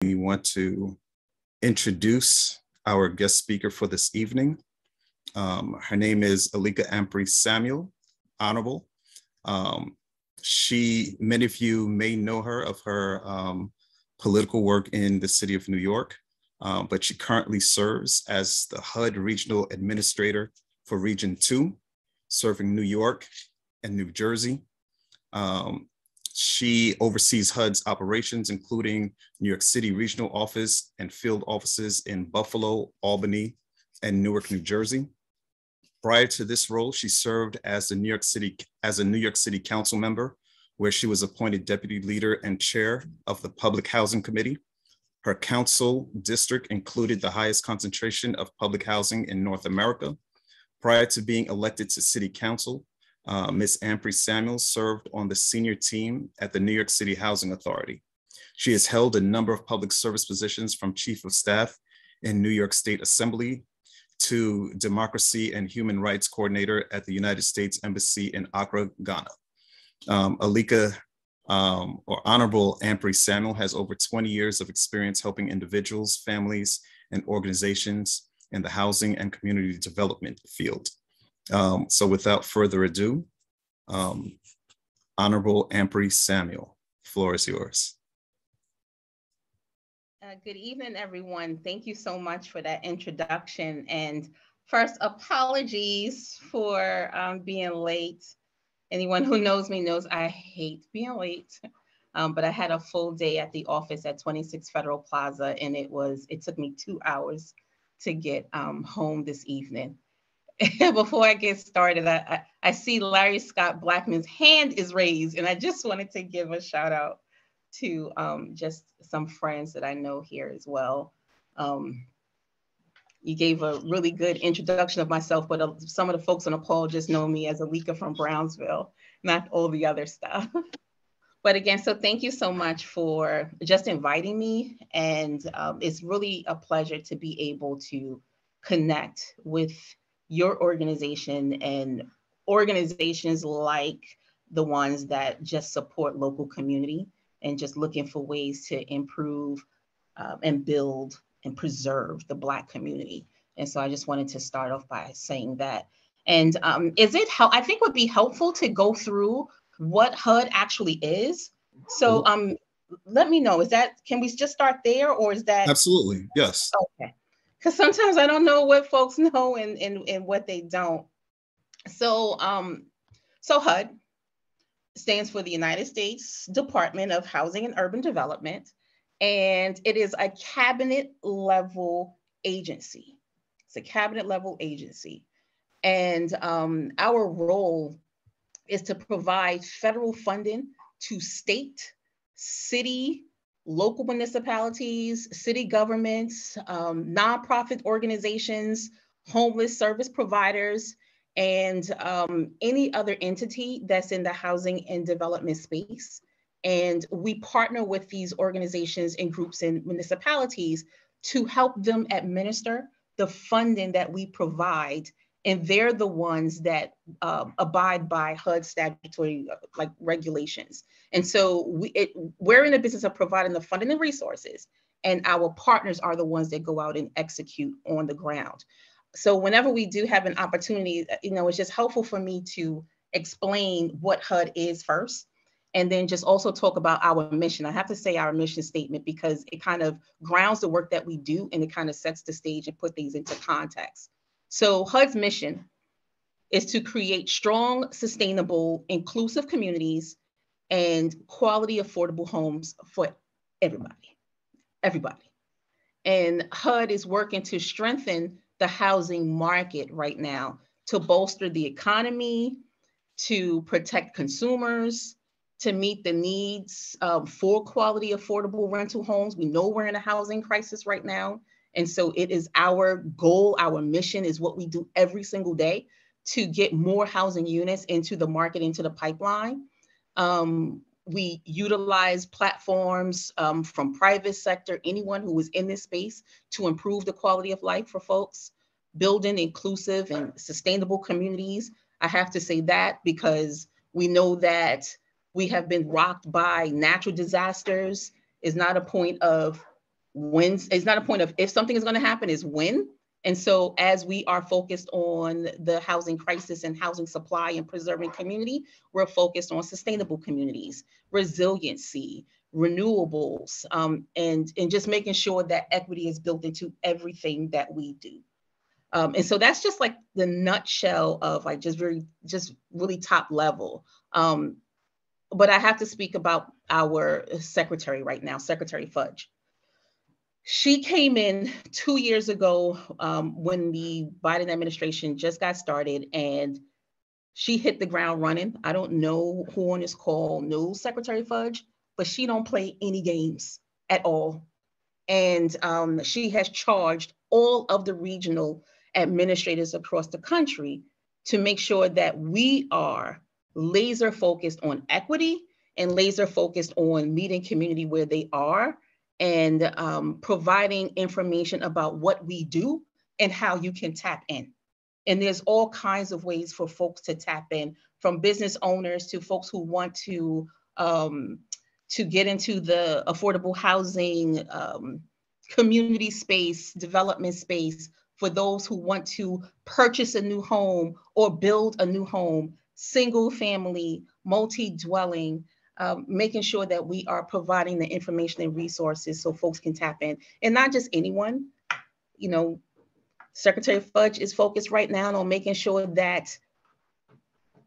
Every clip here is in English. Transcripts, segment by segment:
We want to introduce our guest speaker for this evening. Her name is Alicka Ampry-Samuel, Honorable. Many of you may know her of her political work in the city of New York, but she currently serves as the HUD Regional Administrator for Region 2, serving New York and New Jersey. She oversees HUD's operations, including New York City Regional Office and field offices in Buffalo, Albany, and Newark, New Jersey. Prior to this role, she served as a New York City Council member, where she was appointed deputy leader and chair of the Public Housing Committee. Her council district included the highest concentration of public housing in North America. Prior to being elected to city council, Ms. Ampry-Samuel served on the senior team at the New York City Housing Authority. She has held a number of public service positions, from chief of staff in New York State Assembly to democracy and human rights coordinator at the United States Embassy in Accra, Ghana. Alicka, or Honorable Ampry-Samuel, has over 20 years of experience helping individuals, families, and organizations in the housing and community development field. So without further ado, Honorable Ampry-Samuel, the floor is yours. Good evening, everyone. Thank you so much for that introduction. And first, apologies for being late. Anyone who knows me knows I hate being late, but I had a full day at the office at 26 Federal Plaza, and it took me 2 hours to get home this evening. Before I get started, I see Larry Scott Blackman's hand is raised, and I just wanted to give a shout out to just some friends that I know here as well. You gave a really good introduction of myself, but some of the folks on the call just know me as Alicka from Brownsville, not all the other stuff. But again, so thank you so much for just inviting me. And it's really a pleasure to be able to connect with your organization and organizations like the ones that just support local community and just looking for ways to improve and build and preserve the Black community. And so I just wanted to start off by saying that. And I think would be helpful to go through what HUD actually is. So let me know, can we just start there, or is that? Absolutely, yes. Okay, because sometimes I don't know what folks know and what they don't. So HUD stands for the United States Department of Housing and Urban Development, and it is a cabinet level agency. It's a cabinet level agency. And our role is to provide federal funding to state, city, local municipalities, city governments, nonprofit organizations, homeless service providers, and any other entity that's in the housing and development space. And we partner with these organizations and groups and municipalities to help them administer the funding that we provide. And they're the ones that abide by HUD statutory regulations. And so we're in the business of providing the funding and resources, and our partners are the ones that go out and execute on the ground. So whenever we do have an opportunity, it's just helpful for me to explain what HUD is first, and then just also talk about our mission. I have to say our mission statement because it kind of grounds the work that we do, and it kind of sets the stage and put things into context. So HUD's mission is to create strong, sustainable, inclusive communities and quality, affordable homes for everybody. And HUD is working to strengthen the housing market right now to bolster the economy, to protect consumers, to meet the needs for quality, affordable rental homes. We know we're in a housing crisis right now. And so it is our goal, our mission is what we do every single day to get more housing units into the market, into the pipeline. We utilize platforms from private sector, anyone who is in this space, to improve the quality of life for folks, building inclusive and sustainable communities. I have to say that because we know that we have been rocked by natural disasters. Is not a point of when. It's not a point of if something is going to happen, is when. And so as we are focused on the housing crisis and housing supply and preserving community, we're focused on sustainable communities, resiliency, renewables, and just making sure that equity is built into everything that we do. And so that's just like the nutshell of like just really top level. But I have to speak about our secretary right now, Secretary Fudge. She came in 2 years ago when the Biden administration just got started, and she hit the ground running. I don't know who on this call knows Secretary Fudge, but she don't play any games at all. And she has charged all of the regional administrators across the country to make sure that we are laser focused on equity and laser focused on meeting community where they are, and providing information about what we do and how you can tap in. And there's all kinds of ways for folks to tap in, from business owners to folks who want to get into the affordable housing, community space, development space, for those who want to purchase a new home or build a new home, single family, multi-dwelling, making sure that we are providing the information and resources so folks can tap in. And not just anyone. You know, Secretary Fudge is focused right now on making sure that,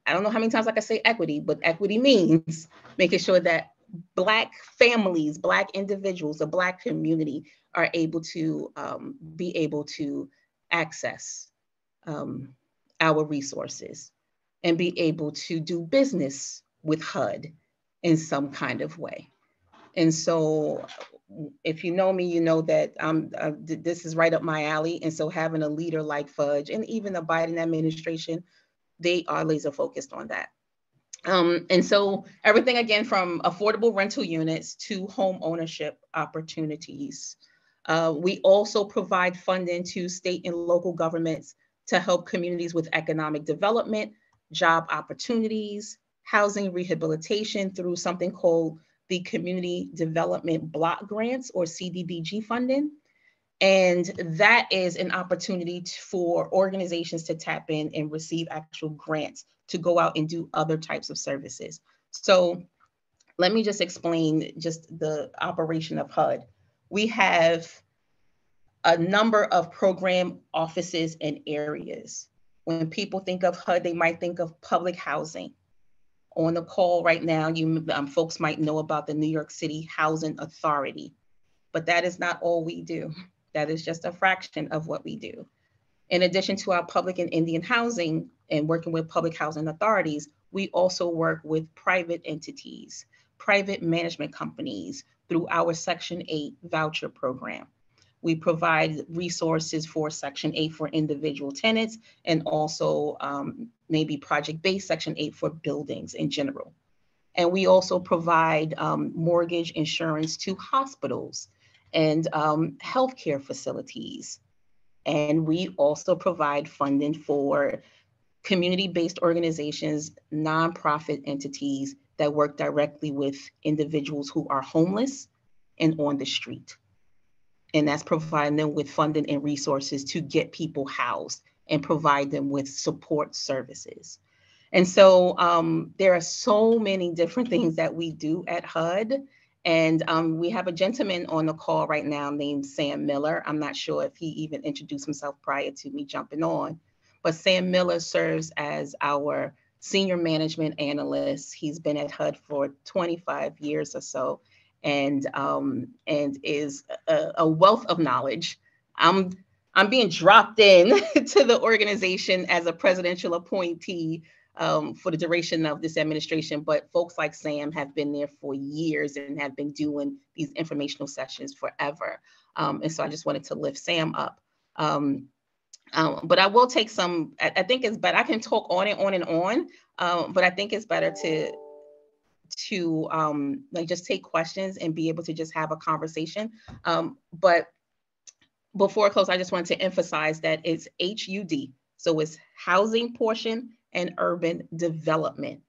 I don't know how many times I can say equity, but equity means making sure that Black families, Black individuals, the Black community are able to be able to access our resources and be able to do business with HUD in some kind of way. And so if you know me, you know that this is right up my alley. And so having a leader like Fudge and even the Biden administration, they are laser focused on that. And so everything, again, from affordable rental units to home ownership opportunities. We also provide funding to state and local governments to help communities with economic development, job opportunities, housing rehabilitation through something called the Community Development Block Grants, or CDBG funding. And that is an opportunity for organizations to tap in and receive actual grants to go out and do other types of services. So let me just explain just the operation of HUD. We have a number of program offices and areas. When people think of HUD, they might think of public housing. On the call right now, you folks might know about the New York City Housing Authority, but that is not all we do. That is just a fraction of what we do. In addition to our public and Indian housing and working with public housing authorities, we also work with private entities, private management companies through our Section 8 voucher program. We provide resources for Section 8 for individual tenants, and also maybe project-based Section 8 for buildings in general. And we also provide mortgage insurance to hospitals and healthcare facilities. And we also provide funding for community-based organizations, nonprofit entities that work directly with individuals who are homeless and on the street. And that's providing them with funding and resources to get people housed and provide them with support services. And so there are so many different things that we do at HUD. And we have a gentleman on the call right now named Sam Miller. I'm not sure if he even introduced himself prior to me jumping on, but Sam Miller serves as our senior management analyst. He's been at HUD for 25 years or so, and is a wealth of knowledge. I'm being dropped in to the organization as a presidential appointee for the duration of this administration, but folks like Sam have been there for years and have been doing these informational sessions forever. And so I just wanted to lift Sam up. But I will take some, I think it's better, I can talk on and on and on, but I think it's better to like just take questions and be able to just have a conversation. But before I close, I just wanted to emphasize that it's HUD. So it's housing portion and urban development.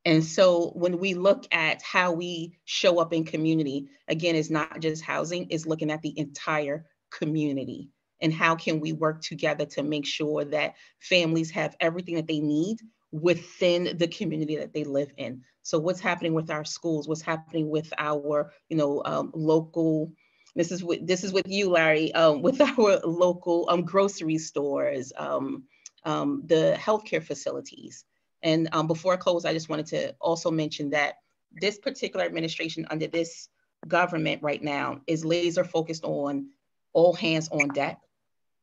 And so when we look at how we show up in community, again, it's not just housing, it's looking at the entire community. And how can we work together to make sure that families have everything that they need within the community that they live in? So what's happening with our schools? What's happening with our, local, this is with you, Larry, with our local grocery stores, the healthcare facilities. And before I close, I just wanted to also mention that this particular administration under this government right now is laser focused on all hands on deck,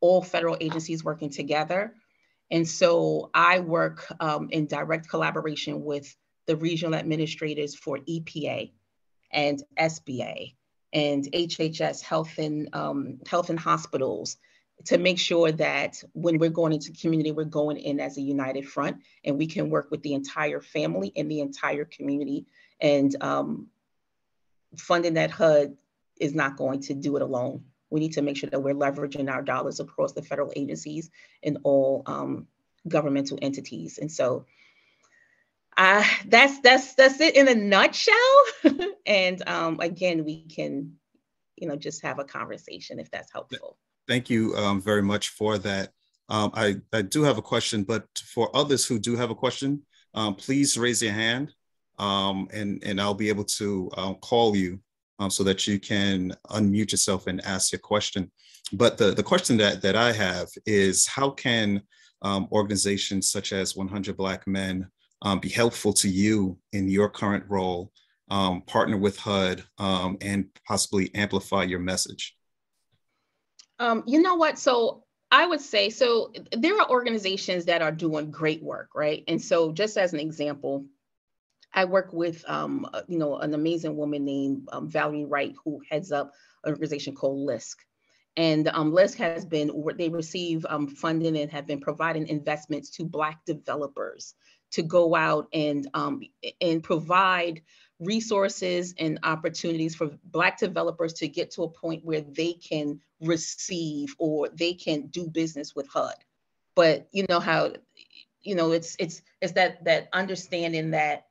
all federal agencies working together. And so I work in direct collaboration with the regional administrators for EPA and SBA and HHS, health and hospitals, to make sure that when we're going into community, we're going in as a united front, and we can work with the entire family and the entire community. And funding that HUD is not going to do it alone. We need to make sure that we're leveraging our dollars across the federal agencies and all governmental entities. And so that's it in a nutshell. And again, we can, just have a conversation if that's helpful. Thank you very much for that. I do have a question, but for others who do have a question, please raise your hand and I'll be able to call you so that you can unmute yourself and ask your question. But the question that I have is, how can organizations such as 100 Black Men be helpful to you in your current role, partner with HUD, and possibly amplify your message? You know what? So I would say, so there are organizations that are doing great work, right? And so just as an example, I work with, an amazing woman named Valerie Wright, who heads up an organization called LISC. And LISC has been, they receive funding and have been providing investments to Black developers to go out and provide resources and opportunities for Black developers to get to a point where they can receive or they can do business with HUD. But you know how, it's that understanding that,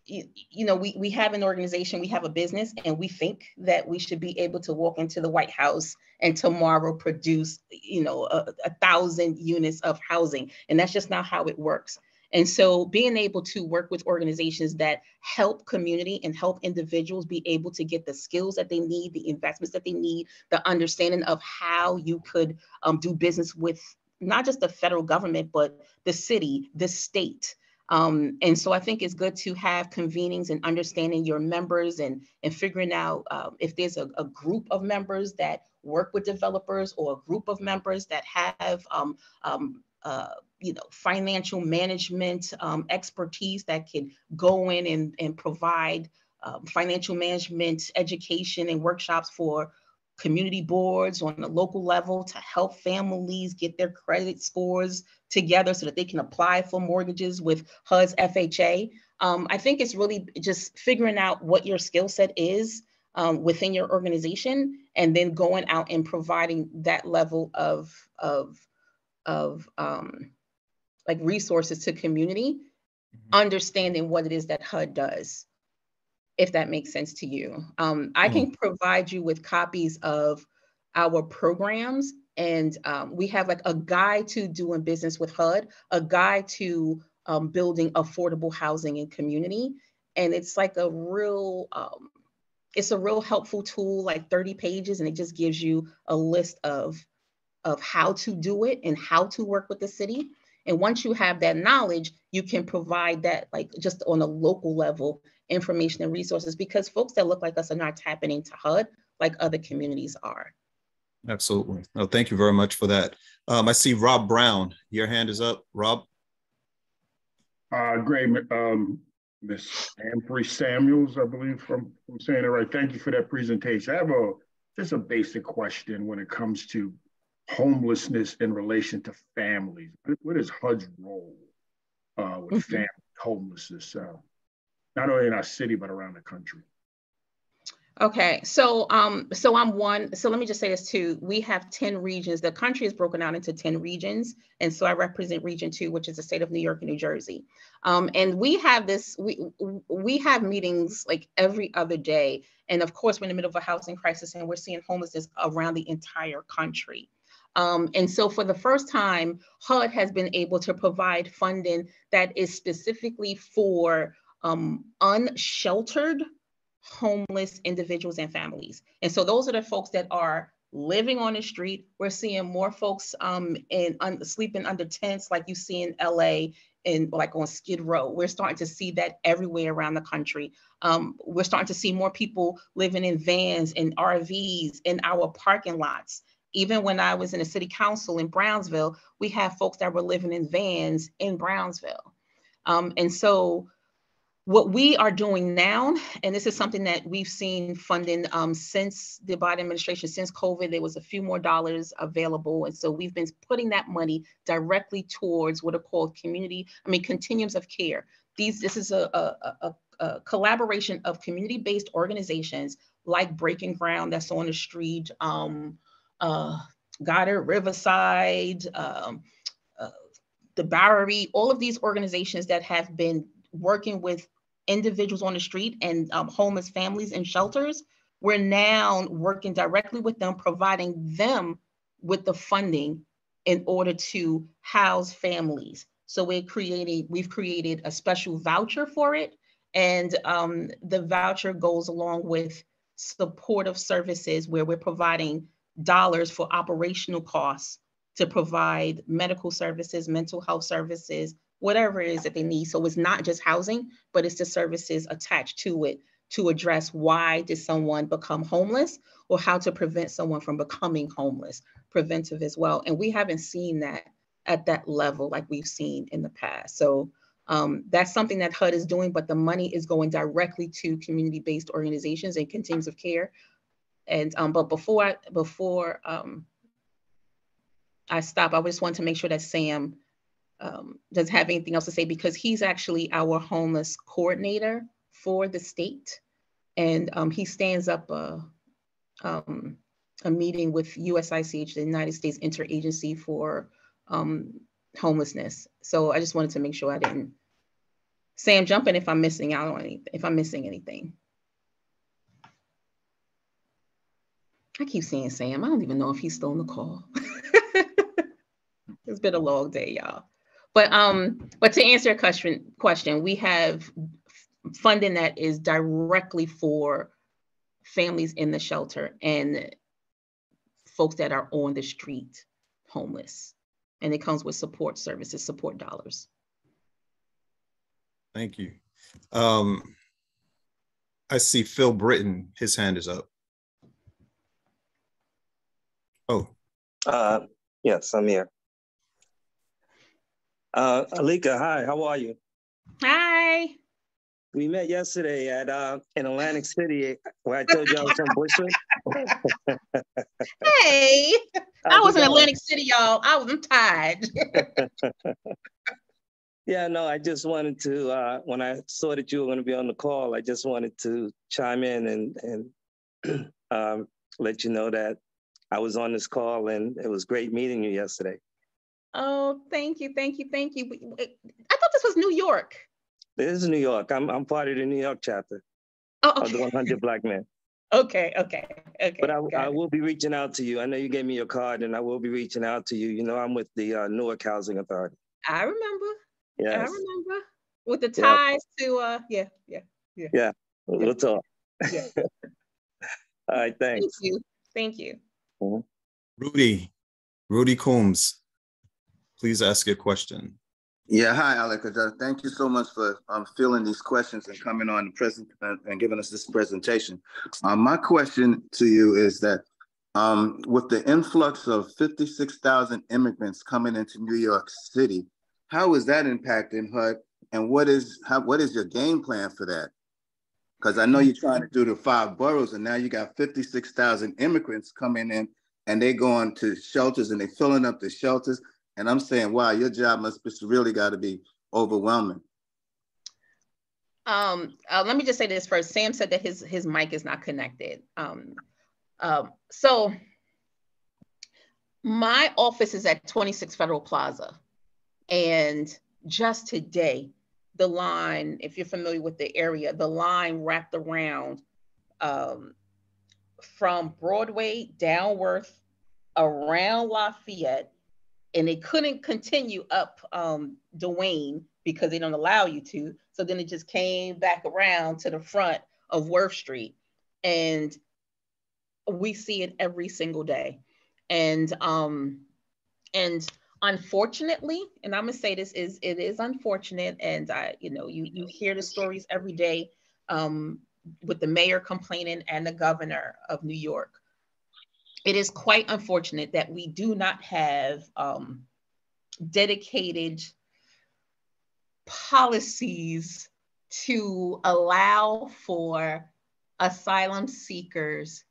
we have an organization, we have a business, and we think that we should be able to walk into the White House and tomorrow produce, 1,000 units of housing. And that's just not how it works. And so being able to work with organizations that help community and help individuals be able to get the skills that they need, the investments that they need, the understanding of how you could do business with not just the federal government, but the city, the state. And so I think it's good to have convenings and understanding your members and figuring out if there's a group of members that work with developers or a group of members that have financial management expertise that can go in and provide financial management education and workshops for community boards on the local level to help families get their credit scores together so that they can apply for mortgages with HUD's FHA. I think it's really just figuring out what your skill set is within your organization, and then going out and providing that level of like resources to community, understanding what it is that HUD does, if that makes sense to you. I can provide you with copies of our programs, and we have like a guide to doing business with HUD, a guide to building affordable housing in community. And it's like a real helpful tool, like 30 pages, and it just gives you a list of how to do it and how to work with the city. And once you have that knowledge, you can provide that like just on a local level information and resources, because folks that look like us are not tapping into HUD like other communities are. Absolutely. No, thank you very much for that. I see Rob Brown. Your hand is up, Rob. Great, Ms. Ampry-Samuels, I believe I'm saying it right. Thank you for that presentation. I have just a basic question when it comes to homelessness in relation to families. What is HUD's role with family homelessness, not only in our city, but around the country? Okay, so so let me just say this too. We have 10 regions. The country is broken out into 10 regions. And so I represent region 2, which is the state of New York and New Jersey. And we have we have meetings like every other day. And of course, we're in the middle of a housing crisis and we're seeing homelessness around the entire country. And so for the first time, HUD has been able to provide funding that is specifically for unsheltered homeless individuals and families. And so those are the folks that are living on the street. We're seeing more folks sleeping under tents like you see in LA and like on Skid Row. We're starting to see that everywhere around the country. We're starting to see more people living in vans and RVs in our parking lots. Even when I was in the city council in Brownsville, we have folks that were living in vans in Brownsville. And so what we are doing now, and this is something that we've seen funding since the Biden administration, since COVID, there was a few more dollars available. And so we've been putting that money directly towards what are called continuums of care. This is a collaboration of community-based organizations like Breaking Ground that's on the street, Goddard, Riverside, the Bowery, all of these organizations that have been working with individuals on the street and homeless families in shelters. We're now working directly with them, providing them with the funding in order to house families. So we've created a special voucher for it. And the voucher goes along with supportive services where we're providing dollars for operational costs to provide medical services, mental health services, whatever it is that they need. So it's not just housing, but it's the services attached to it to address why did someone become homeless or how to prevent someone from becoming homeless, preventive as well. And we haven't seen that at that level like we've seen in the past. So that's something that HUD is doing, but the money is going directly to community-based organizations and continuums of care. And but before I stop, I just want to make sure that Sam doesn't have anything else to say because he's actually our homeless coordinator for the state. And he stands up a meeting with USICH, the United States Interagency for Homelessness. So I just wanted to make sure I didn't. Sam, jump in if I'm missing out on anything, if I'm missing anything. I keep saying Sam, I don't even know if he's still on the call. It's been a long day, y'all. But to answer your question, we have funding that is directly for families in the shelter and folks that are on the street homeless. And it comes with support services, support dollars. Thank you. I see Phil Britton, his hand is up. Oh. Yes, I'm here. Alicka, hi, how are you? Hi. We met yesterday at in Atlantic City where I told you I was from Bushwick. Hey, I was in Atlantic City, y'all. I'm tired. Yeah, no, I just wanted to, when I saw that you were going to be on the call, I just wanted to chime in and let you know that I was on this call and it was great meeting you yesterday. Oh, thank you, thank you, thank you. I thought this was New York. This is New York. I'm part of the New York chapter of the 100 Black Men. Okay. But I will be reaching out to you. I know you gave me your card and I will be reaching out to you. You know, I'm with the Newark Housing Authority. I remember. Yes. I remember. With the ties to, Yeah, we'll talk. Yeah. All right, thanks. Thank you. Mm-hmm. Rudy Coombs, please ask your question. Yeah, hi, Alicka. Thank you so much for filling these questions and coming on the present and giving us this presentation. My question to you is that with the influx of 56,000 immigrants coming into New York City, how is that impacting HUD, and what is your game plan for that? Because I know you're trying to do the 5 boroughs, and now you got 56,000 immigrants coming in, and they going to shelters and they filling up the shelters. And I'm saying, wow, your job must really got to be overwhelming. Let me just say this first. Sam said that his mic is not connected. So my office is at 26 Federal Plaza. And just today, the line, if you're familiar with the area, the line wrapped around from Broadway downwards around Lafayette, and they couldn't continue up Duane because they don't allow you to. So then it just came back around to the front of Worth Street. And we see it every single day. And unfortunately, and I'm gonna say this is, it is unfortunate, and you hear the stories every day with the mayor complaining and the governor of New York. It is quite unfortunate that we do not have dedicated policies to allow for asylum seekers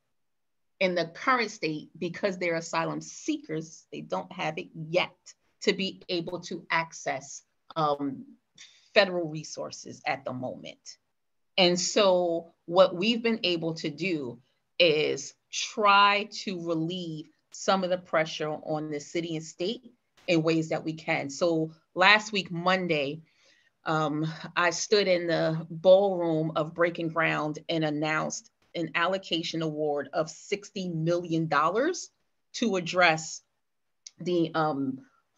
in the current state, because they're asylum seekers, they don't have it yet, to be able to access federal resources at the moment. And so what we've been able to do is try to relieve some of the pressure on the city and state in ways that we can. So last week, Monday, I stood in the ballroom of Breaking Ground and announced an allocation award of $60 million to address the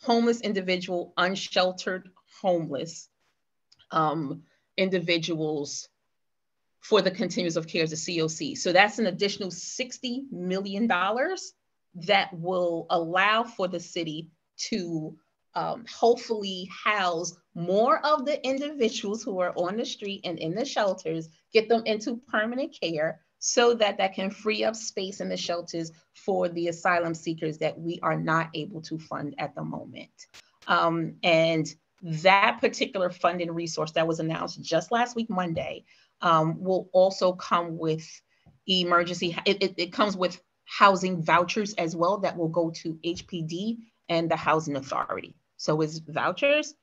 homeless individual, unsheltered homeless individuals for the continuums of care as a COC. So that's an additional $60 million that will allow for the city to hopefully house more of the individuals who are on the street and in the shelters, get them into permanent care, so that that can free up space in the shelters for the asylum seekers that we are not able to fund at the moment. And that particular funding resource that was announced just last week, Monday, will also come with emergency, it comes with housing vouchers as well that will go to HPD and the Housing Authority. So it's vouchers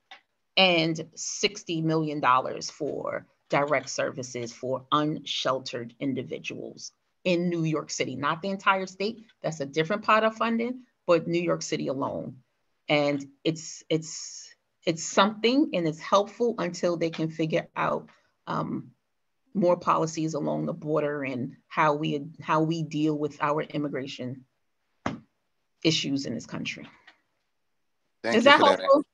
and $60 million for direct services for unsheltered individuals in New York City, not the entire state. That's a different pot of funding, but New York City alone. And it's something, and it's helpful until they can figure out more policies along the border and how we deal with our immigration issues in this country. Is that helpful?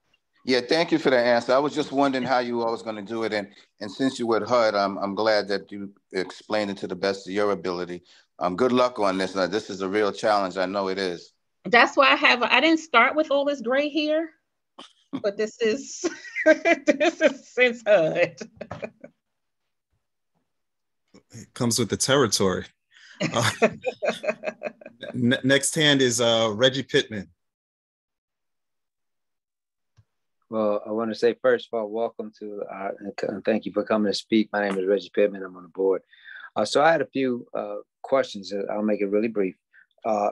Yeah, thank you for that answer. I was just wondering how you all was going to do it, and since you were at HUD, I'm glad that you explained it to the best of your ability. Good luck on this. This is a real challenge. I know it is. That's why I didn't start with all this gray hair, but this is this is since HUD. It comes with the territory. Next hand is Reggie Pittman. Well, I want to say, first of all, welcome to, and thank you for coming to speak. My name is Reggie Pittman. I'm on the board. So I had a few questions. I'll make it really brief.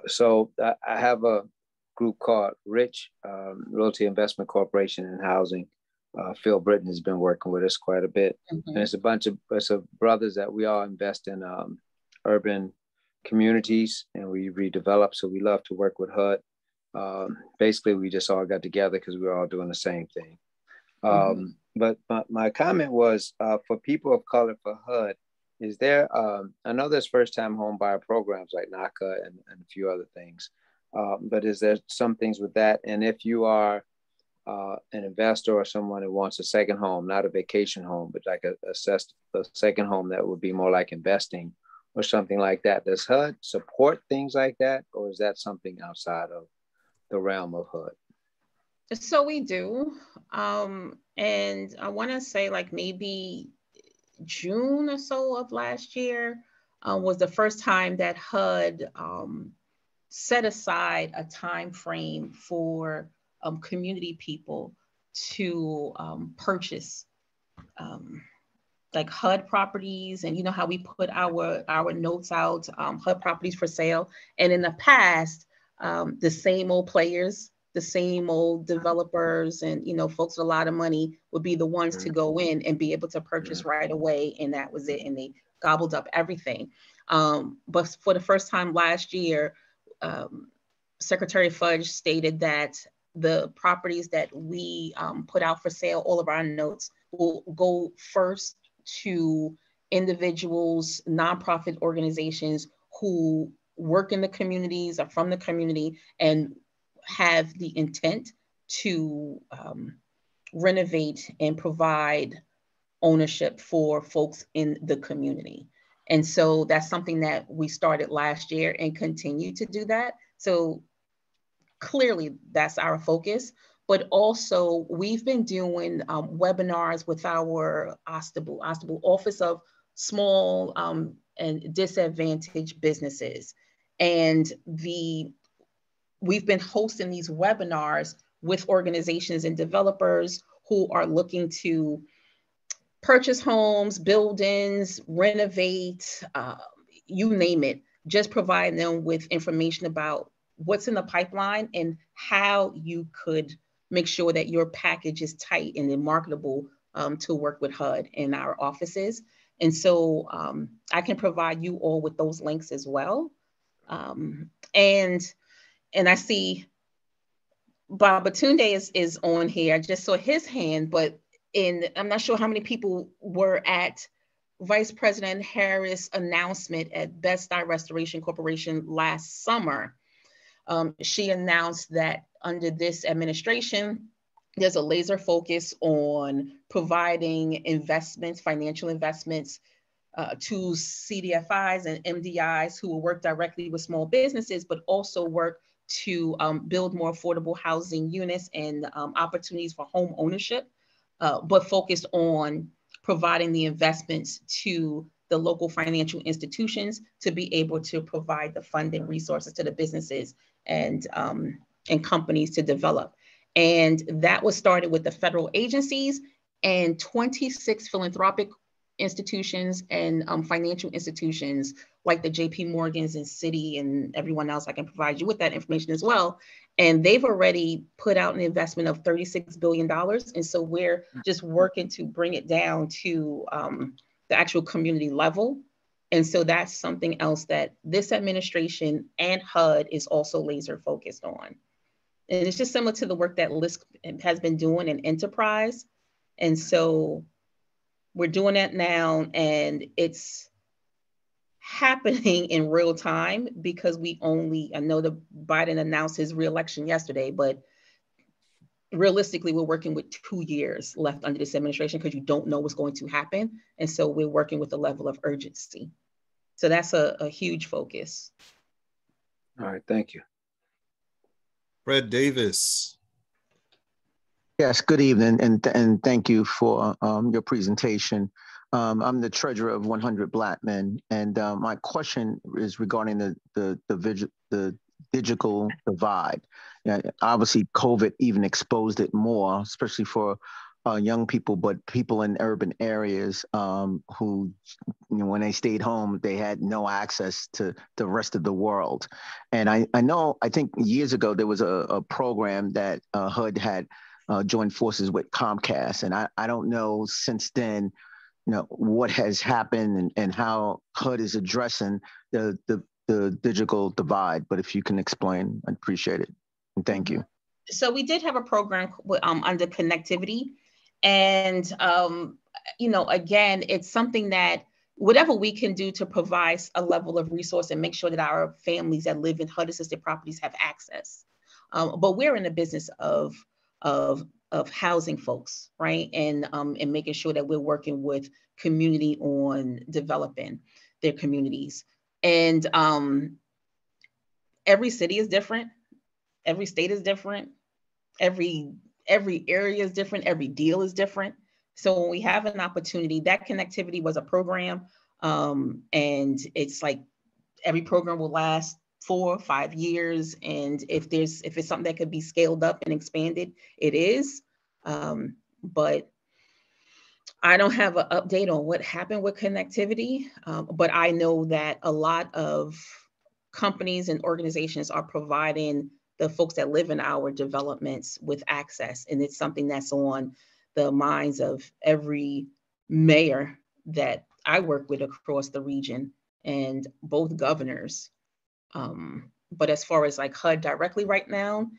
So I have a group called RICH, Realty Investment Corporation and Housing. Phil Britton has been working with us quite a bit. Mm-hmm. And it's a brothers that we all invest in urban communities, and we redevelop. So we love to work with HUD. Basically, we just all got together because we were all doing the same thing. But my comment was, for people of color, for HUD, is there, I know there's first-time home buyer programs like NACA and a few other things, but is there some things with that? And if you are an investor or someone who wants a second home, not a vacation home, but like a second home that would be more like investing or something like that, does HUD support things like that, or is that something outside of the realm of HUD? So we do. And I want to say like maybe June or so of last year was the first time that HUD set aside a time frame for community people to purchase like HUD properties. And you know how we put our notes out, HUD properties for sale. And in the past, the same old players the same old developers and, you know, folks with a lot of money would be the ones to go in and be able to purchase right away. And that was it. And they gobbled up everything. But for the first time last year, Secretary Fudge stated that the properties that we put out for sale, all of our notes, will go first to individuals, nonprofit organizations who work in the communities, are from the community, and have the intent to renovate and provide ownership for folks in the community. And so that's something that we started last year and continue to do that. So clearly that's our focus, but also we've been doing webinars with our OHBM, Office of Small and Disadvantaged Businesses. And we've been hosting these webinars with organizations and developers who are looking to purchase homes, buildings, renovate, you name it, just provide them with information about what's in the pipeline and how you could make sure that your package is tight and then marketable to work with HUD in our offices. And so I can provide you all with those links as well. And I see Babatunde is on here. I just saw his hand, but I'm not sure how many people were at Vice President Harris' announcement at Bed-Stuy Restoration Corporation last summer. She announced that under this administration, there's a laser focus on providing investments, financial investments to CDFIs and MDIs who will work directly with small businesses, but also work to build more affordable housing units and opportunities for home ownership, but focused on providing the investments to the local financial institutions to be able to provide the funding resources to the businesses and companies to develop. And that was started with the federal agencies and 26 philanthropic institutions and financial institutions like the JP Morgans and Citi and everyone else. I can provide you with that information as well. And they've already put out an investment of $36 billion. And so we're just working to bring it down to the actual community level. And so that's something else that this administration and HUD is also laser focused on. And it's just similar to the work that LISC has been doing in enterprise. And so we're doing that now, and it's happening in real time because I know that Biden announced his reelection yesterday, but realistically, we're working with 2 years left under this administration because you don't know what's going to happen. And so we're working with a level of urgency. So that's a huge focus. All right, thank you. Fred Davis. Yes, good evening, and thank you for your presentation. I'm the treasurer of 100 Black Men, and my question is regarding the digital divide. Obviously, COVID even exposed it more, especially for young people, but people in urban areas who, when they stayed home, they had no access to the rest of the world. And I think years ago there was a program that HUD had joined forces with Comcast, and I don't know since then, what has happened and how HUD is addressing the digital divide. But if you can explain, I'd appreciate it. And thank you. So we did have a program under connectivity, and again, it's something that whatever we can do to provide a level of resource and make sure that our families that live in HUD-assisted properties have access. But we're in the business of housing folks, right? And making sure that we're working with community on developing their communities. And every city is different. Every state is different. Every area is different. Every deal is different. So when we have an opportunity, that connectivity was a program. And it's like every program will last 4 or 5 years. And if it's something that could be scaled up and expanded, it is. But I don't have an update on what happened with connectivity. But I know that a lot of companies and organizations are providing the folks that live in our developments with access. And it's something that's on the minds of every mayor that I work with across the region and both governors. But as far as like HUD directly right now,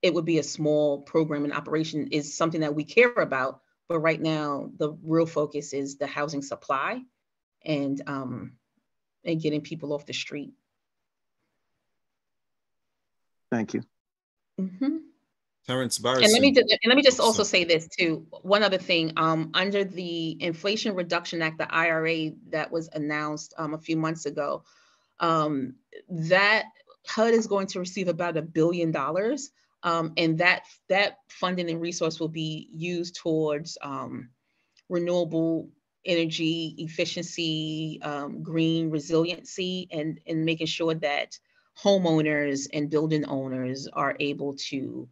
it would be a small program and operation is something that we care about. But right now, the real focus is the housing supply and getting people off the street. Thank you. Mm-hmm. Terrence Barrison. And let me just also say this too. One other thing, under the Inflation Reduction Act, the IRA that was announced a few months ago, that HUD is going to receive about $1 billion. And that funding and resource will be used towards renewable energy efficiency, green resiliency, and making sure that homeowners and building owners are able to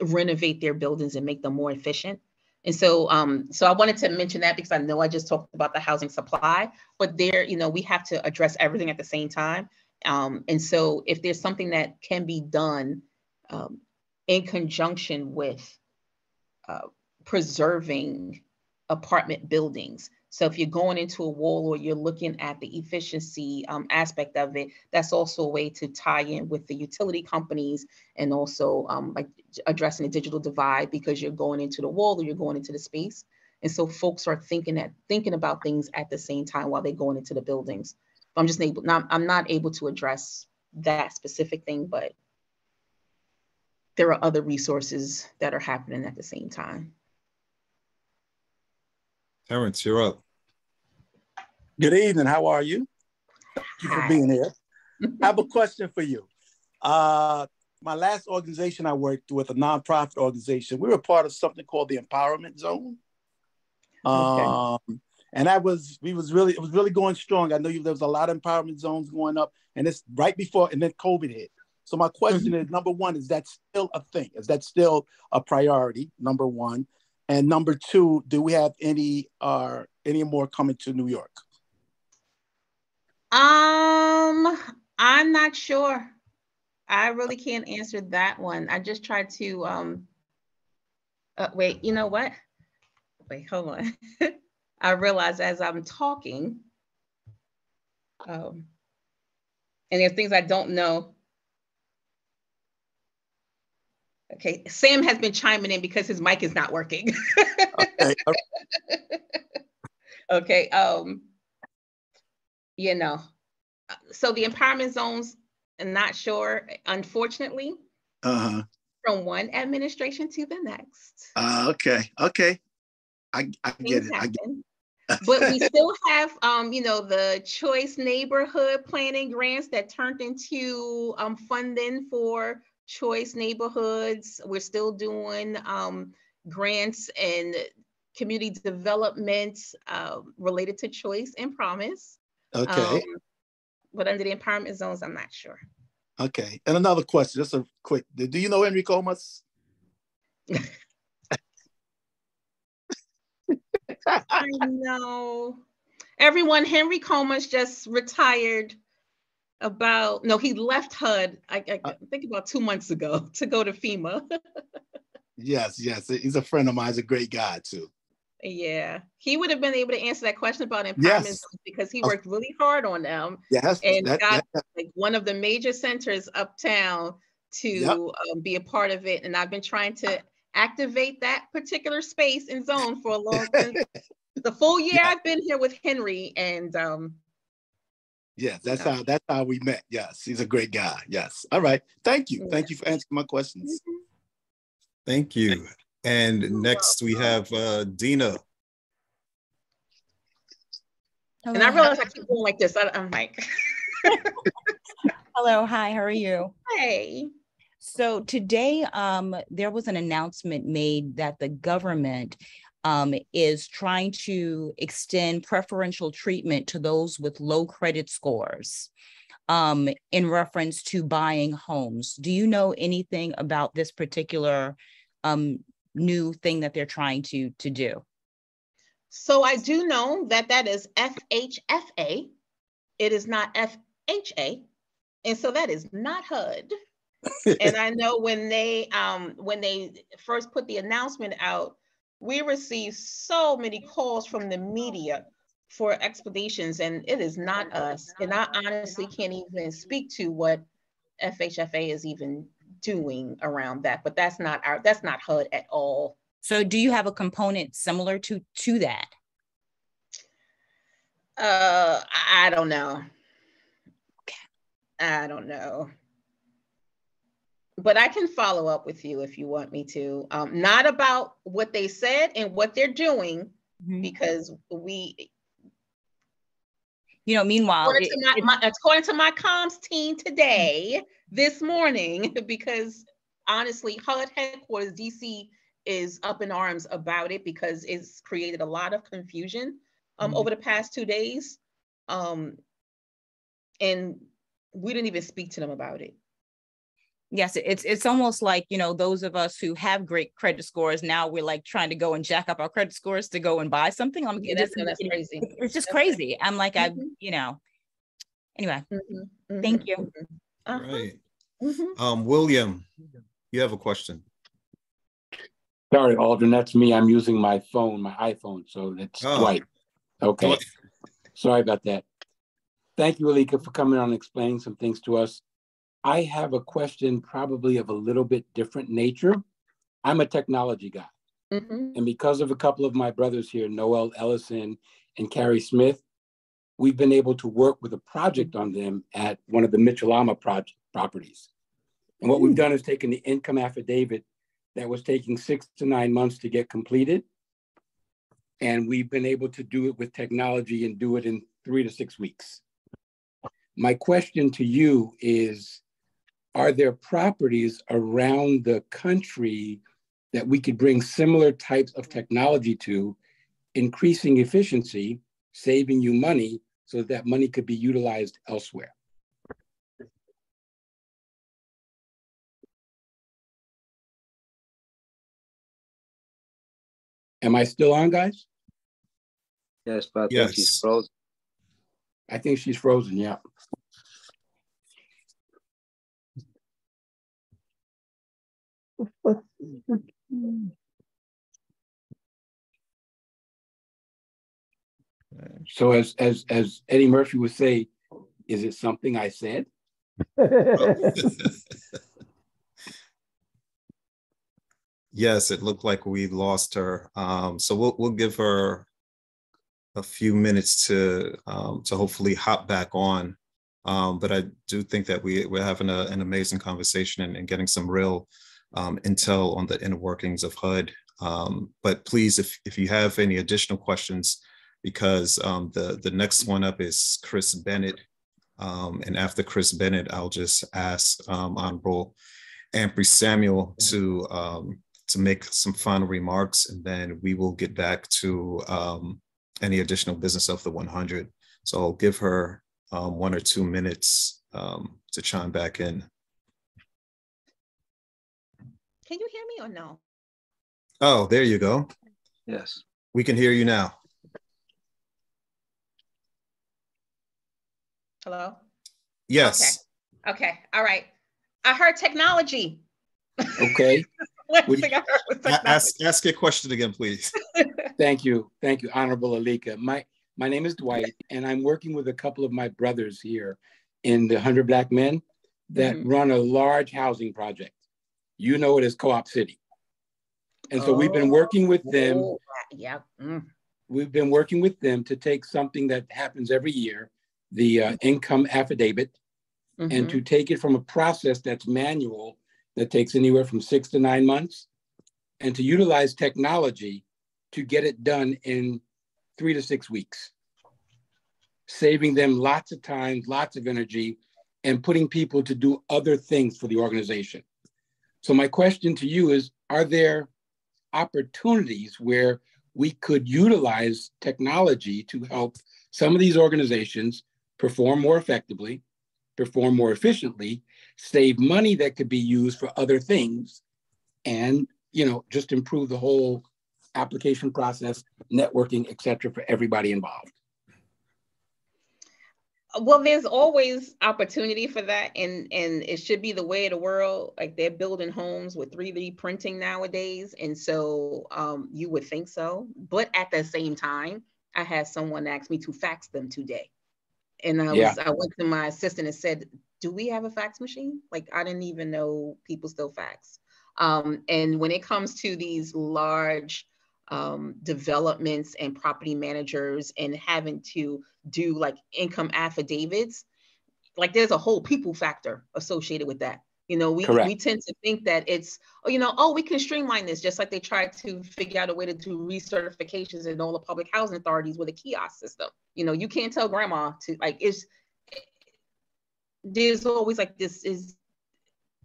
renovate their buildings and make them more efficient. And so, so I wanted to mention that because I know I just talked about the housing supply, but there, you know, we have to address everything at the same time. And so if there's something that can be done in conjunction with preserving apartment buildings. So if you're going into a wall or you're looking at the efficiency aspect of it, that's also a way to tie in with the utility companies and also like addressing the digital divide because you're going into the wall or you're going into the space. And so folks are thinking about things at the same time while they're going into the buildings. I'm not able to address that specific thing, but there are other resources that are happening at the same time. Terrence, you're up. Good evening. How are you? Thank you for being here. I have a question for you. My last organization I worked with, a nonprofit organization, we were part of something called the Empowerment Zone. And it was really going strong. I know there was a lot of empowerment zones going up, and it's right before, and then COVID hit. So my question is, number one, is that still a thing? Is that still a priority, number one? And number two, do we have any more coming to New York? I'm not sure. I really can't answer that one. I just tried to, wait, you know what? Wait, hold on. I realized as I'm talking, and there are things I don't know. Okay, Sam has been chiming in because his mic is not working. Okay. Okay, you know, so the empowerment zones, I'm not sure, unfortunately, from one administration to the next. Okay. I get it. But we still have, you know, the choice neighborhood planning grants that turned into funding for choice neighborhoods. We're still doing grants and community development related to choice and promise. Okay. But under the empowerment zones, I'm not sure. Okay. And another question, just a quick, do you know Henry Comas? I know. Everyone, Henry Comas just retired he left HUD, I think about 2 months ago to go to FEMA. Yes. He's a friend of mine. He's a great guy too. Yeah, he would have been able to answer that question about empowerment because he worked really hard on them. Yes, and got like one of the major centers uptown to be a part of it. And I've been trying to activate that particular space and zone for a long time. The full year I've been here with Henry, and yes, that's how we met. Yes, he's a great guy. Yes. All right. Thank you. Thank you for answering my questions. Thank you. And next we have Dina. Hello. And I realize I keep going like this. I'm like, hello, hi, how are you? Hey. So today, there was an announcement made that the government is trying to extend preferential treatment to those with low credit scores in reference to buying homes. Do you know anything about this particular new thing that they're trying to do? So I do know that is FHFA. It is not FHA. And so that is not HUD. And I know when they first put the announcement out, we received so many calls from the media for explanations, and it is not us. And I honestly can't even speak to what FHFA is even doing around that, but that's not HUD at all. So do you have a component similar to that? I don't know. I don't know. But I can follow up with you if you want me to. Not about what they said and what they're doing, because meanwhile, according to my comms team today, this morning, because honestly, HUD headquarters, DC, is up in arms about it because it's created a lot of confusion over the past 2 days. And we didn't even speak to them about it. Yes, it's almost like, those of us who have great credit scores, now we're like trying to go and jack up our credit scores to go and buy something. That's crazy. It's just crazy. I'm like, anyway, thank you. Right. William, you have a question. Sorry, Alden, that's me. I'm using my phone, my iPhone, so it's Dwight. Okay. Dwight. Sorry about that. Thank you, Alicka, for coming on and explaining some things to us. I have a question probably of a little bit different nature. I'm a technology guy. And because of a couple of my brothers here, Noel Ellison and Carrie Smith, we've been able to work with a project on them at one of the Mitchell-Ama properties. And what we've done is taken the income affidavit that was taking 6 to 9 months to get completed. And we've been able to do it with technology and do it in 3 to 6 weeks. My question to you is, are there properties around the country that we could bring similar types of technology to, increasing efficiency, saving you money, so that money could be utilized elsewhere? Am I still on, guys? Yes, but I think she's frozen. I think she's frozen, yeah. So as Eddie Murphy would say, is it something I said? Yes, it looked like we lost her. So we'll give her a few minutes to hopefully hop back on. But I do think that we're having an amazing conversation and getting some real intel on the inner workings of HUD. But please, if you have any additional questions, because the next one up is Chris Bennett. And after Chris Bennett, I'll just ask Honorable Ampry-Samuel to make some final remarks, and then we will get back to any additional business of the 100. So I'll give her 1 or 2 minutes to chime back in. Can you hear me or no? Oh, there you go. Yes. We can hear you now. Hello? Yes. Okay. All right. I heard technology. Okay. Ask your question again, please. Thank you, Honorable Alicka. My name is Dwight, and I'm working with a couple of my brothers here in the 100 Black Men that run a large housing project. You know it as Co-op City. And so we've been working with them. We've been working with them to take something that happens every year, the income affidavit, and to take it from a process that's manual that takes anywhere from 6 to 9 months, and to utilize technology to get it done in 3 to 6 weeks, saving them lots of time, lots of energy, and putting people to do other things for the organization. So my question to you is, are there opportunities where we could utilize technology to help some of these organizations perform more effectively, perform more efficiently, save money that could be used for other things, and just improve the whole application process, networking, et cetera, for everybody involved? Well, there's always opportunity for that, and it should be the way of the world. Like they're building homes with 3D printing nowadays, and so you would think so. But at the same time, I had someone ask me to fax them today, and I went to my assistant and said, "Do we have a fax machine?" Like I didn't even know people still fax. And when it comes to these large developments and property managers and having to do like income affidavits, like there's a whole people factor associated with that. You know, we tend to think that it's, we can streamline this, just like they tried to figure out a way to do recertifications in all the public housing authorities with a kiosk system. You can't tell grandma to like, there's always like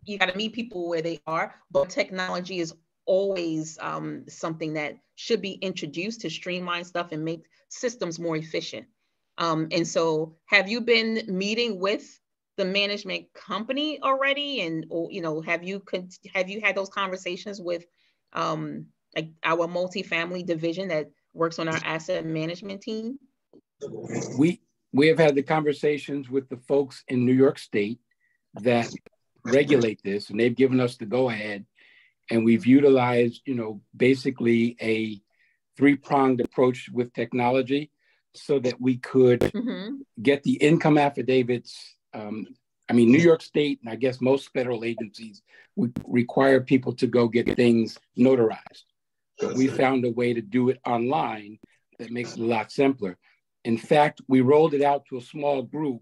you got to meet people where they are, but technology is always something that should be introduced to streamline stuff and make systems more efficient. And so have you been meeting with the management company already? And, have you had those conversations with like our multifamily division that works on our asset management team? We have had the conversations with the folks in New York State that regulate this, and they've given us the go-ahead, and we've utilized, basically a three-pronged approach with technology so that we could get the income affidavits. New York State, and I guess most federal agencies would require people to go get things notarized, but we found a way to do it online that makes it a lot simpler. In fact, we rolled it out to a small group,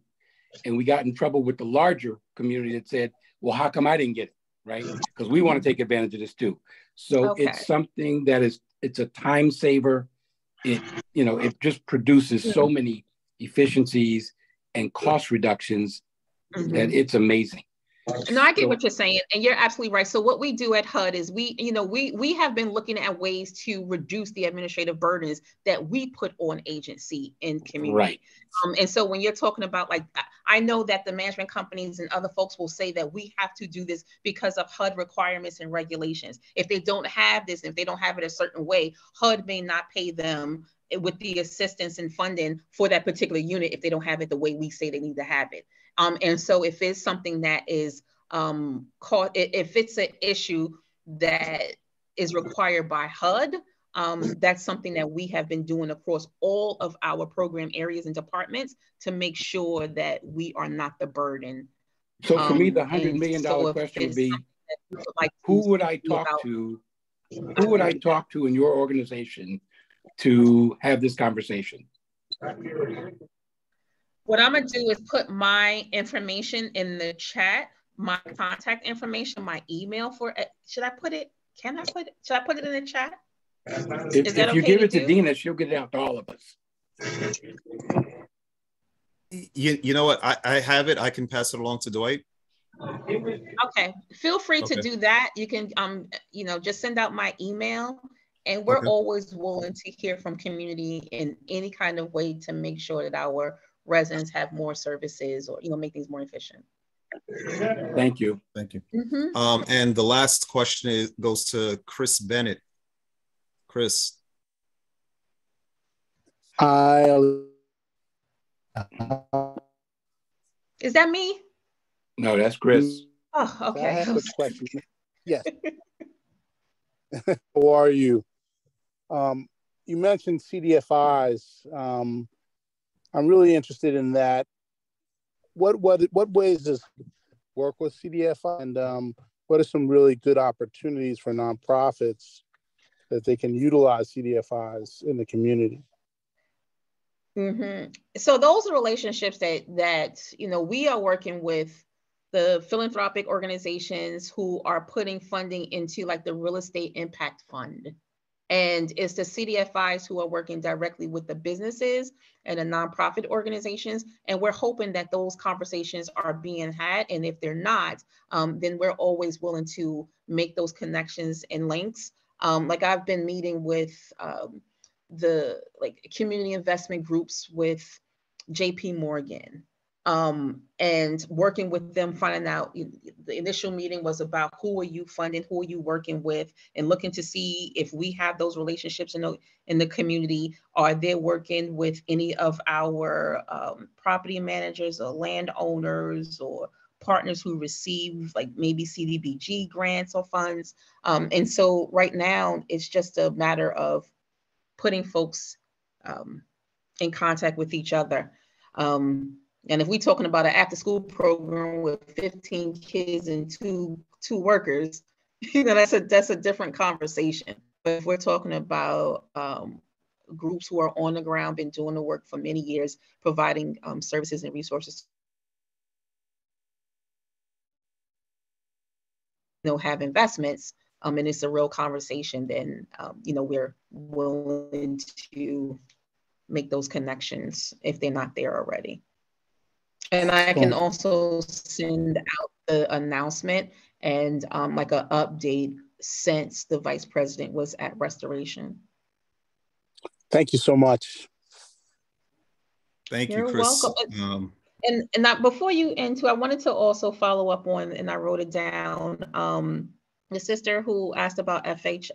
and we got in trouble with the larger community that said, well, how come I didn't get it, right? Because we want to take advantage of this too. So it's something that it's a time saver. It just produces so many efficiencies and cost reductions that it's amazing. No, I get what you're saying, and you're absolutely right. So what we do at HUD is we have been looking at ways to reduce the administrative burdens that we put on agency and community. Right. And so when you're talking about, like, I know that the management companies and other folks will say that we have to do this because of HUD requirements and regulations. If they don't have this, if they don't have it a certain way, HUD may not pay them with the assistance and funding for that particular unit if they don't have it the way we say they need to have it. And so if it's something that is if it's an issue that is required by HUD, that's something that we have been doing across all of our program areas and departments to make sure that we are not the burden. So for me, the $100 million question would be, who would I talk to? Who would I talk to in your organization to have this conversation? What I'm gonna do is put my information in the chat, my contact information, my email for it. Should I put it? Should I put it in the chat? If you give it to Dina, she'll get it out to all of us. You know what? I have it. I can pass it along to Dwight. Okay. Feel free to do that. You can just send out my email, and we're always willing to hear from community in any kind of way to make sure that our residents have more services or make things more efficient. Thank you. Thank you. And the last question goes to Chris Bennett. Chris. Is that me? No, that's Chris. Oh, okay. I have a question. Yes. How are you? You mentioned CDFIs. I'm really interested in that. What ways does work with CDFI, and what are some really good opportunities for nonprofits that they can utilize CDFIs in the community? So those are relationships that we are working with the philanthropic organizations who are putting funding into, like, the real estate impact fund. And it's the CDFIs who are working directly with the businesses and the nonprofit organizations. And we're hoping that those conversations are being had. And if they're not, then we're always willing to make those connections and links. Like, I've been meeting with the community investment groups with JP Morgan, and working with them, finding out, the initial meeting was about who are you funding, who are you working with, and looking to see if we have those relationships in the community. Are they working with any of our property managers or landowners or partners who receive like maybe CDBG grants or funds? And so right now it's just a matter of putting folks in contact with each other. And if we're talking about an after-school program with 15 kids and two workers, that's a different conversation. But if we're talking about groups who are on the ground, been doing the work for many years, providing services and resources, have investments, and it's a real conversation, then we're willing to make those connections if they're not there already. And I can also send out the announcement and like an update since the vice president was at Restoration. Thank you so much. Thank you, You're Chris. welcome. And before you end too, I wanted to also follow up on, and I wrote it down, the sister who asked about FHFA.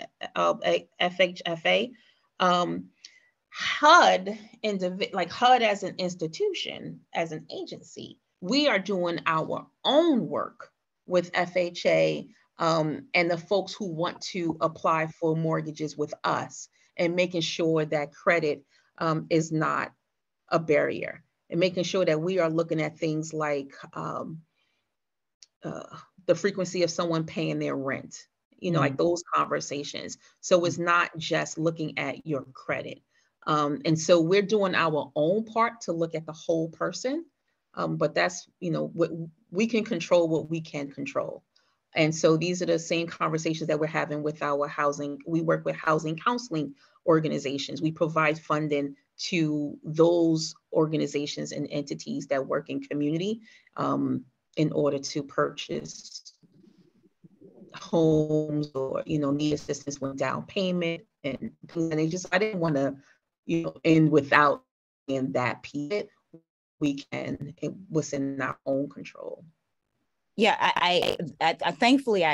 HUD, like HUD as an institution, as an agency, we are doing our own work with FHA and the folks who want to apply for mortgages with us, and making sure that credit is not a barrier, and making sure that we are looking at things like the frequency of someone paying their rent, like those conversations. So it's not just looking at your credit. And so we're doing our own part to look at the whole person. But that's, what we can control, what we can control. And so these are the same conversations that we're having with our housing. We work with housing counseling organizations. We provide funding to those organizations and entities that work in community in order to purchase homes or, need assistance with down payment. And I didn't want to, end without in that piece. We can, what's in our own control. Yeah, I thankfully,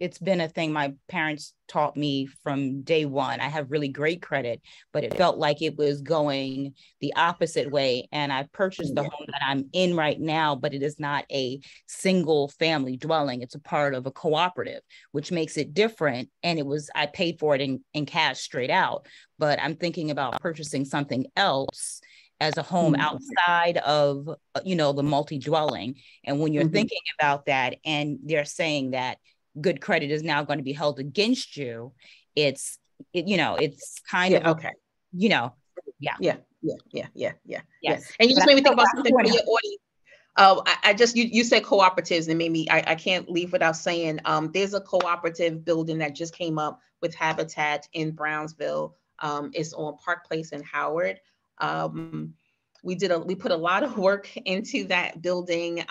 it's been a thing my parents taught me from day one. I have really great credit, but it felt like it was going the opposite way. And I purchased the home that I'm in right now, but it is not a single family dwelling. It's a part of a cooperative, which makes it different. And I paid for it in cash straight out, but I'm thinking about purchasing something else as a home outside of, the multi-dwelling. And when you're thinking about that, and they're saying that good credit is now going to be held against you, it's kind of, okay. Yeah. Yes. And you just made me think about something for your audience. You said cooperatives, and maybe I can't leave without saying there's a cooperative building that just came up with Habitat in Brownsville. It's on Park Place in Howard. We put a lot of work into that building,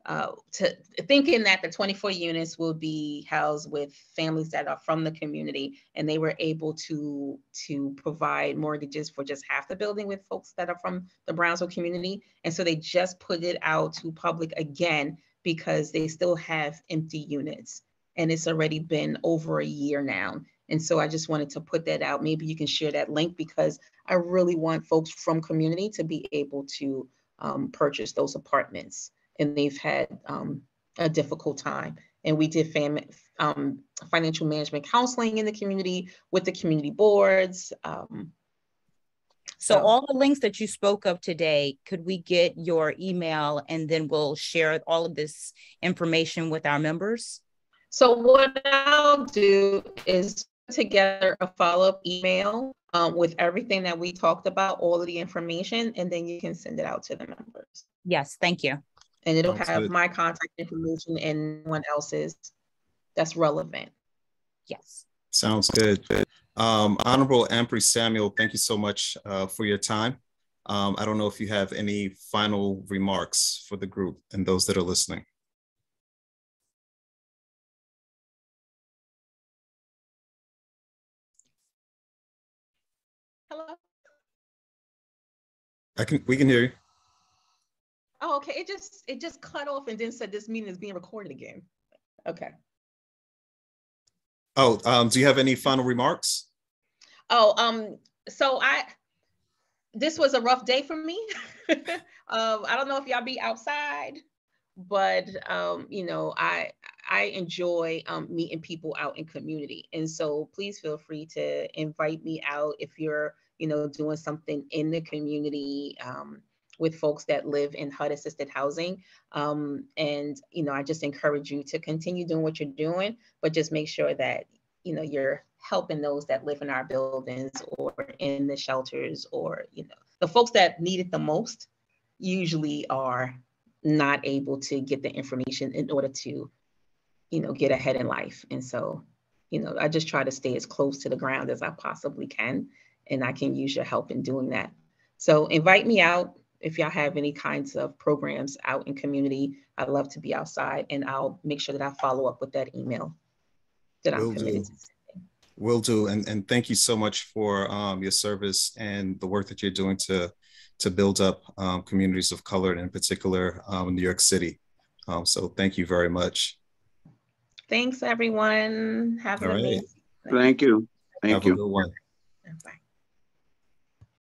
to thinking that the 24 units will be housed with families that are from the community, and they were able to provide mortgages for just half the building with folks that are from the Brownsville community. And so they just put it out to public again because they still have empty units, and it's already been over a year now. And so I just wanted to put that out. Maybe you can share that link, because I really want folks from community to be able to purchase those apartments. And they've had a difficult time. And we did financial management counseling in the community with the community boards. So all the links that you spoke of today, could we get your email, and then we'll share all of this information with our members? So what I'll do is put together a follow-up email with everything that we talked about, all of the information, and then you can send it out to the members. Yes, thank you. And it'll have my contact information and anyone else's that's relevant. Yes. Sounds good. Honorable Ampry-Samuel, thank you so much for your time. I don't know if you have any final remarks for the group and those that are listening. Hello? We can hear you. Oh, okay. It just cut off and then said this meeting is being recorded again. Okay. Oh, do you have any final remarks? Oh, so this was a rough day for me. I don't know if y'all be outside, but you know, I enjoy meeting people out in community, and so please feel free to invite me out if you're, you know, doing something in the community with folks that live in HUD assisted housing. And you know, I just encourage you to continue doing what you're doing, but just make sure that, you know, you're helping those that live in our buildings or in the shelters, or, you know, the folks that need it the most usually are not able to get the information in order to, you know, get ahead in life. And so, you know, I just try to stay as close to the ground as I possibly can, and I can use your help in doing that. So invite me out if y'all have any kinds of programs out in community. I'd love to be outside, and I'll make sure that I follow up with that email that I'm committed to. Will do. And thank you so much for your service and the work that you're doing to build up communities of color, and in particular in New York City. So thank you very much. Thanks, everyone. Have an amazing night. Thank you. Have a good one. Bye.